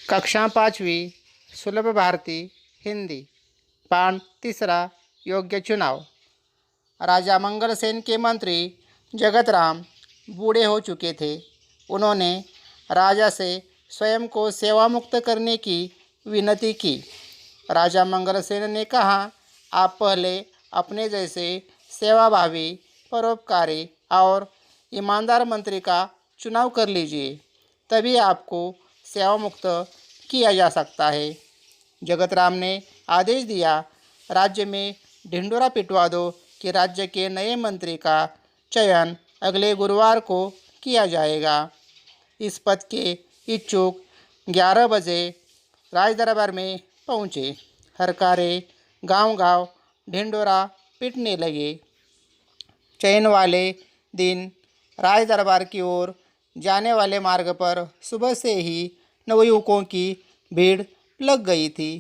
कक्षा पाँचवीं सुलभ भारती हिंदी पाठ तीसरा योग्य चुनाव। राजा मंगलसेन के मंत्री जगतराम बूढ़े हो चुके थे। उन्होंने राजा से स्वयं को सेवा मुक्त करने की विनती की। राजा मंगलसेन ने कहा, आप पहले अपने जैसे सेवाभावी, परोपकारी और ईमानदार मंत्री का चुनाव कर लीजिए, तभी आपको सेवा मुक्त किया जा सकता है। जगतराम ने आदेश दिया, राज्य में ढिंढोरा पिटवा दो कि राज्य के नए मंत्री का चयन अगले गुरुवार को किया जाएगा। इस पद के इच्छुक 11 बजे राजदरबार में पहुँचे। हरकारे गांव-गांव ढिंढोरा पीटने लगे। चयन वाले दिन राजदरबार की ओर जाने वाले मार्ग पर सुबह से ही नवयुवकों की भीड़ लग गई थी।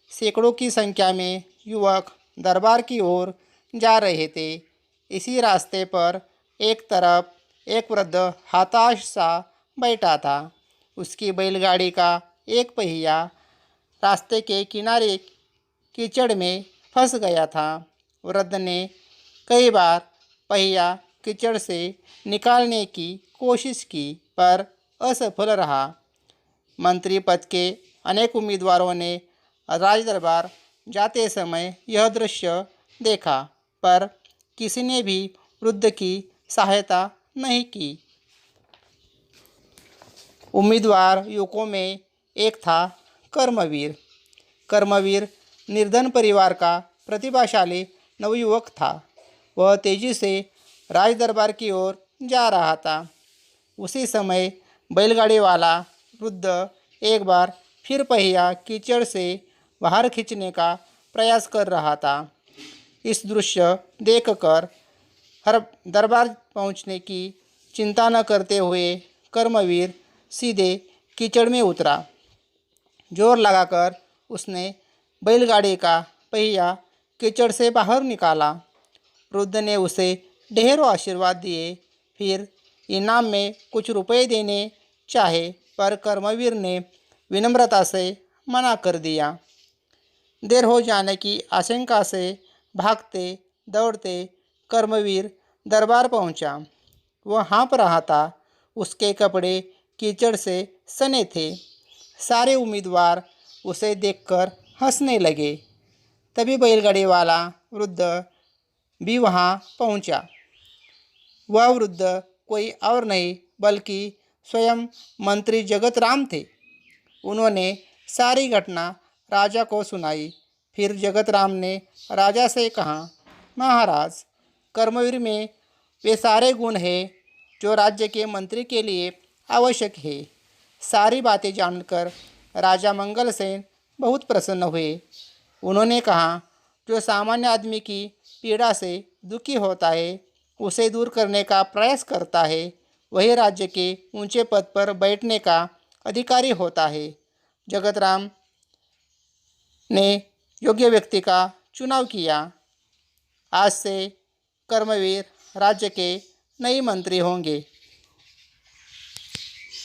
सैकड़ों की संख्या में युवक दरबार की ओर जा रहे थे। इसी रास्ते पर एक तरफ एक वृद्ध हताश सा बैठा था। उसकी बैलगाड़ी का एक पहिया रास्ते के किनारे कीचड़ में फंस गया था। वृद्ध ने कई बार पहिया कीचड़ से निकालने की कोशिश की, पर असफल रहा। मंत्री पद के अनेक उम्मीदवारों ने राजदरबार जाते समय यह दृश्य देखा, पर किसी ने भी वृद्ध की सहायता नहीं की। उम्मीदवार युवकों में एक था कर्मवीर। कर्मवीर निर्धन परिवार का प्रतिभाशाली नवयुवक था। वह तेजी से राजदरबार की ओर जा रहा था। उसी समय बैलगाड़ी वाला वृद्ध एक बार फिर पहिया कीचड़ से बाहर खींचने का प्रयास कर रहा था। इस दृश्य देखकर हर दरबार पहुंचने की चिंता न करते हुए कर्मवीर सीधे कीचड़ में उतरा। जोर लगाकर उसने बैलगाड़ी का पहिया कीचड़ से बाहर निकाला। वृद्ध ने उसे ढेरों आशीर्वाद दिए, फिर इनाम में कुछ रुपए देने चाहे, पर कर्मवीर ने विनम्रता से मना कर दिया। देर हो जाने की आशंका से भागते दौड़ते कर्मवीर दरबार पहुंचा। वह हाँफ रहा था। उसके कपड़े कीचड़ से सने थे। सारे उम्मीदवार उसे देखकर हंसने लगे। तभी बैलगाड़ी वाला वृद्ध भी वहां पहुंचा। वह वृद्ध कोई और नहीं बल्कि स्वयं मंत्री जगतराम थे। उन्होंने सारी घटना राजा को सुनाई। फिर जगतराम ने राजा से कहा, महाराज, कर्मवीर में वे सारे गुण हैं जो राज्य के मंत्री के लिए आवश्यक है। सारी बातें जानकर राजा मंगलसेन बहुत प्रसन्न हुए। उन्होंने कहा, जो सामान्य आदमी की पीड़ा से दुखी होता है, उसे दूर करने का प्रयास करता है, वही राज्य के ऊंचे पद पर बैठने का अधिकारी होता है। जगतराम ने योग्य व्यक्ति का चुनाव किया। आज से कर्मवीर राज्य के नए मंत्री होंगे।